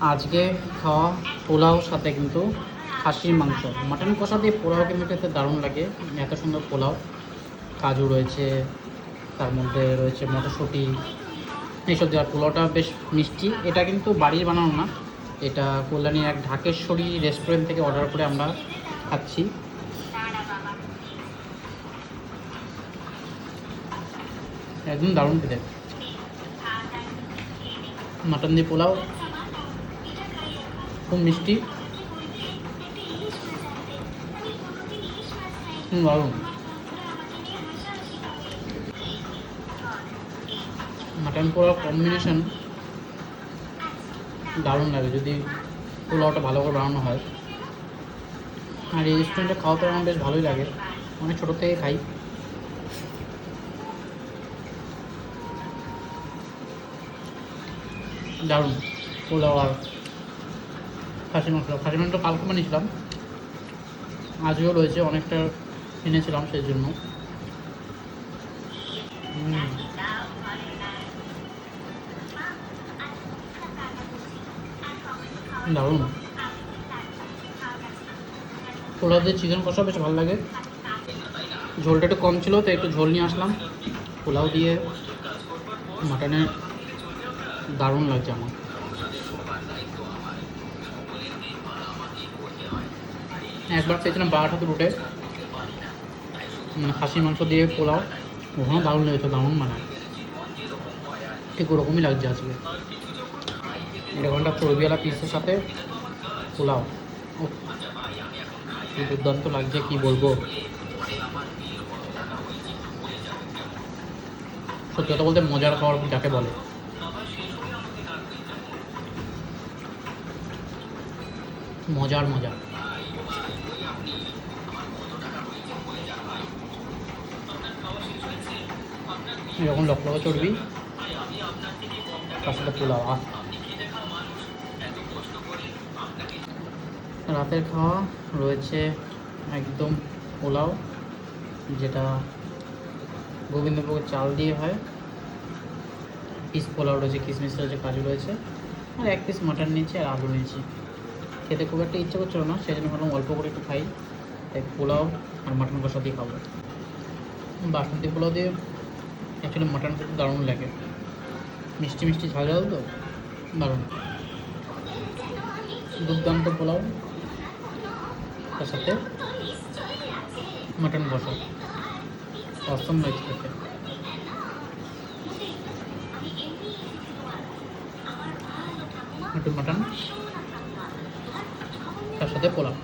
আজকে খাওয়া পোলাও সাথে কিন্তু খাসির মাংস, মাটন কষা দিয়ে পোলাও কিন্তু খেতে দারুণ লাগে। এত সুন্দর পোলাও, কাজু রয়েছে, তার মধ্যে রয়েছে মটরশুঁটি, এইসব দেওয়ার পোলাওটা বেশ মিষ্টি। এটা কিন্তু বাড়ির বানানো না, এটা কল্যাণী এক ঢাকেশ্বরী রেস্টুরেন্ট থেকে অর্ডার করে আমরা খাচ্ছি। একদম দারুণ খেতে। মাটন দিয়ে পোলাও খুব মিষ্টি, দারুণ। মাটন পোলাও কম্বিনেশন দারুণ লাগে যদি পোলাওটা ভালো করে বানানো হয়। আর এই রেস্টুরেন্টে খাওয়াতে আমার বেশ ভালোই লাগে, অনেক ছোটো থেকে খাই। দারুণ পোলাও আর খাসি মাংস কালকে বানিয়েছিলাম, আজও রয়েছে, অনেকটা এনেছিলাম সেই জন্য। দারুণ। পোলাও দিয়ে চিকেন কষা বেশ ভালো লাগে, ঝোলটা একটু কম ছিল তাই একটু ঝোল নিয়ে আসলাম। পোলাও দিয়ে মাটনের দারুণ লাগছে আমার। একবার খেয়েছিলাম বারাসাত রুটে, মানে খাসি মাংস দিয়ে পোলাও, ওখানেও দারুণ লেগেছে, দারুণ মানে ঠিক ওরকমই লাগছে আজকে। এরকমটা চর্বিওয়ালা পিসের সাথে পোলাও, ও কি দুর্দান্ত লাগছে, কি বলবো। সত্যি কথা বলতে মজার খাবার যাকে বলে। মজার মজা। এরকম লক্ষ লক্ষ চর্বি, তার সাথে পোলাও। রাতের খাওয়া রয়েছে একদম পোলাও, যেটা গোবিন্দভোগ চাল দিয়ে হয়, পিস পোলাও রয়েছে, কিশমিশ রয়েছে, কাজু রয়েছে, আর এক পিস মাটন নিয়েছি আর আলু নিয়েছি। খেতে খুব একটা ইচ্ছে করছিল না, সেই জন্য ভাবলাম অল্প করে একটু খাই, তাই পোলাও আর মাটন কষা দিয়ে খাবো। বাসন্তী পোলাও দিয়ে অ্যাকচুয়ালি মাটন খেতে দারুণ লাগে, মিষ্টি মিষ্টি ঝাল ঝাল তো দারুণ। দুর্দান্ত পোলাও, তার সাথে মাটন কষা, অসম লাগছে খেতে। একটু মাটন, তার সাথে পোলাও।